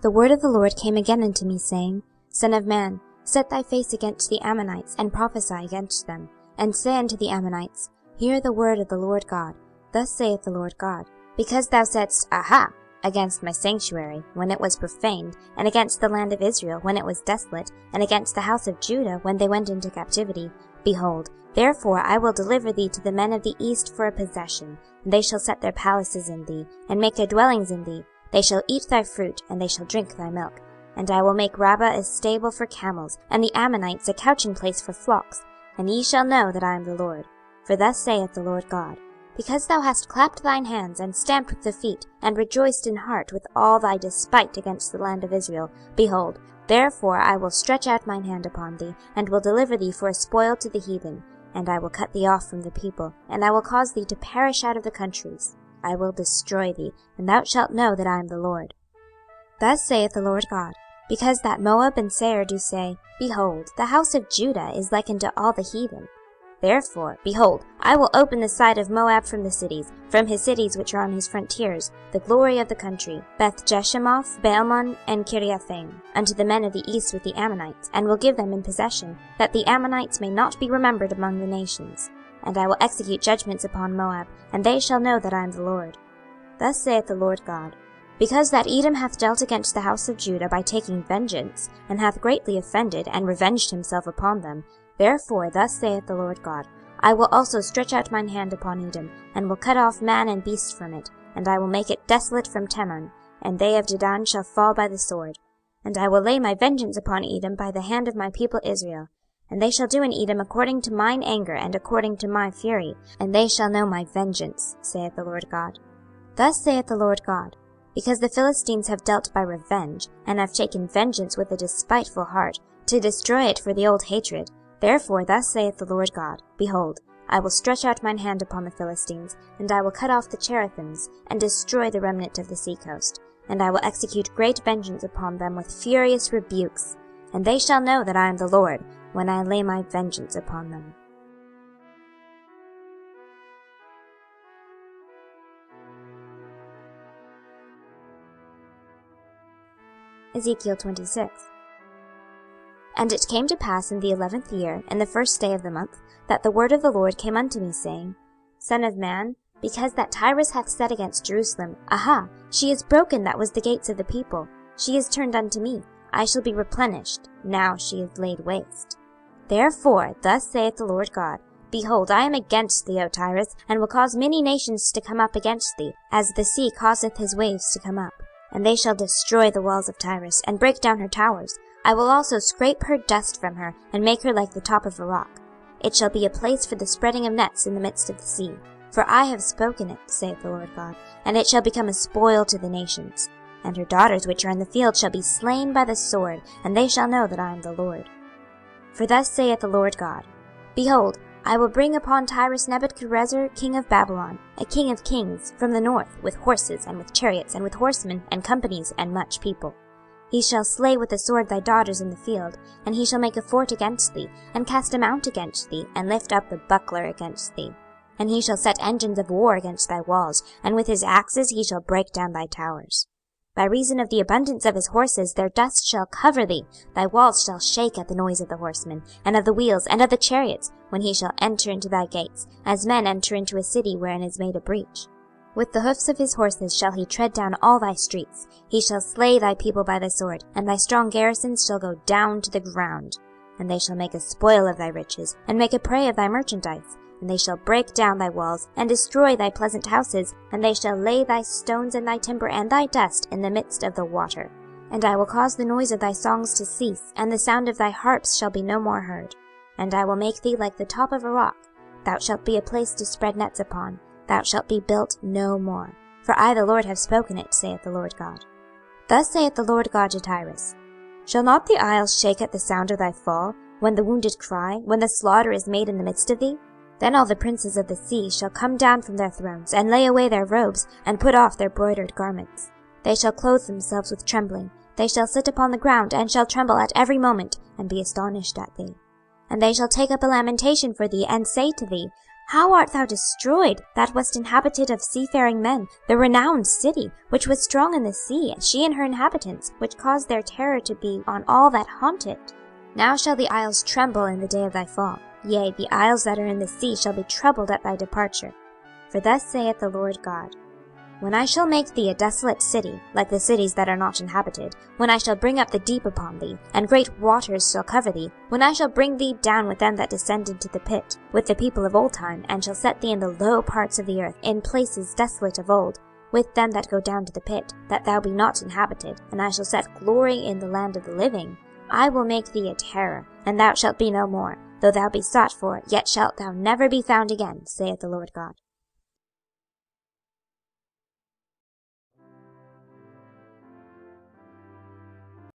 The word of the Lord came again unto me, saying, Son of man, set thy face against the Ammonites, and prophesy against them, and say unto the Ammonites, Hear the word of the Lord God. Thus saith the Lord God, Because thou saidst, Aha! against my sanctuary, when it was profaned, and against the land of Israel, when it was desolate, and against the house of Judah, when they went into captivity, behold, therefore I will deliver thee to the men of the east for a possession, and they shall set their palaces in thee, and make their dwellings in thee. They shall eat thy fruit, and they shall drink thy milk. And I will make Rabbah a stable for camels, and the Ammonites a couchingplace for flocks. And ye shall know that I am the Lord. For thus saith the Lord God, Because thou hast clapped thine hands, and stamped with the feet, and rejoiced in heart with all thy despite against the land of Israel, behold, therefore I will stretch out mine hand upon thee, and will deliver thee for a spoil to the heathen. And I will cut thee off from the people, and I will cause thee to perish out of the countries. I will destroy thee, and thou shalt know that I am the Lord. Thus saith the Lord God, Because that Moab and Seir do say, Behold, the house of Judah is like unto all the heathen. Therefore, behold, I will open the side of Moab from his cities which are on his frontiers, the glory of the country, Beth-jeshemoth, Baalmon, and Kiriathaim, unto the men of the east with the Ammonites, and will give them in possession, that the Ammonites may not be remembered among the nations. And I will execute judgments upon Moab, and they shall know that I am the Lord. Thus saith the Lord God, Because that Edom hath dealt against the house of Judah by taking vengeance, and hath greatly offended, and revenged himself upon them, therefore thus saith the Lord God, I will also stretch out mine hand upon Edom, and will cut off man and beast from it, and I will make it desolate from Teman, and they of Dedan shall fall by the sword. And I will lay my vengeance upon Edom by the hand of my people Israel. And they shall do in Edom according to mine anger and according to my fury, and they shall know my vengeance, saith the Lord God. Thus saith the Lord God, Because the Philistines have dealt by revenge, and have taken vengeance with a despiteful heart, to destroy it for the old hatred, therefore thus saith the Lord God, Behold, I will stretch out mine hand upon the Philistines, and I will cut off the cherethims, and destroy the remnant of the sea coast. And I will execute great vengeance upon them with furious rebukes. And they shall know that I am the Lord, when I lay my vengeance upon them. Ezekiel 26. And it came to pass in the 11th year, in the first day of the month, that the word of the Lord came unto me, saying, Son of man, because that Tyrus hath said against Jerusalem, Aha, she is broken that was the gates of the people. She is turned unto me. I shall be replenished. Now she is laid waste. Therefore thus saith the Lord God, Behold, I am against thee, O Tyrus, and will cause many nations to come up against thee, as the sea causeth his waves to come up. And they shall destroy the walls of Tyrus, and break down her towers. I will also scrape her dust from her, and make her like the top of a rock. It shall be a place for the spreading of nets in the midst of the sea. For I have spoken it, saith the Lord God, and it shall become a spoil to the nations. And her daughters which are in the field shall be slain by the sword, and they shall know that I am the Lord. For thus saith the Lord God, Behold, I will bring upon Tyrus Nebuchadrezzar king of Babylon, a king of kings, from the north, with horses, and with chariots, and with horsemen, and companies, and much people. He shall slay with the sword thy daughters in the field, and he shall make a fort against thee, and cast a mount against thee, and lift up the buckler against thee. And he shall set engines of war against thy walls, and with his axes he shall break down thy towers. By reason of the abundance of his horses their dust shall cover thee. Thy walls shall shake at the noise of the horsemen, and of the wheels, and of the chariots, when he shall enter into thy gates, as men enter into a city wherein is made a breach. With the hoofs of his horses shall he tread down all thy streets. He shall slay thy people by the sword, and thy strong garrisons shall go down to the ground. And they shall make a spoil of thy riches, and make a prey of thy merchandise. And they shall break down thy walls, and destroy thy pleasant houses, and they shall lay thy stones and thy timber and thy dust in the midst of the water. And I will cause the noise of thy songs to cease, and the sound of thy harps shall be no more heard. And I will make thee like the top of a rock. Thou shalt be a place to spread nets upon. Thou shalt be built no more. For I the Lord have spoken it, saith the Lord God. Thus saith the Lord God to Tyrus, Shall not the isles shake at the sound of thy fall, when the wounded cry, when the slaughter is made in the midst of thee? Then all the princes of the sea shall come down from their thrones, and lay away their robes, and put off their broidered garments. They shall clothe themselves with trembling. They shall sit upon the ground, and shall tremble at every moment, and be astonished at thee. And they shall take up a lamentation for thee, and say to thee, How art thou destroyed, that wast inhabited of seafaring men, the renowned city, which was strong in the sea, she and her inhabitants, which caused their terror to be on all that haunt it? Now shall the isles tremble in the day of thy fall. Yea, the isles that are in the sea shall be troubled at thy departure. For thus saith the Lord God, when I shall make thee a desolate city, like the cities that are not inhabited, when I shall bring up the deep upon thee, and great waters shall cover thee, when I shall bring thee down with them that descend into the pit, with the people of old time, and shall set thee in the low parts of the earth, in places desolate of old, with them that go down to the pit, that thou be not inhabited, and I shall set glory in the land of the living, I will make thee a terror, and thou shalt be no more. Though thou be sought for, yet shalt thou never be found again, saith the Lord God.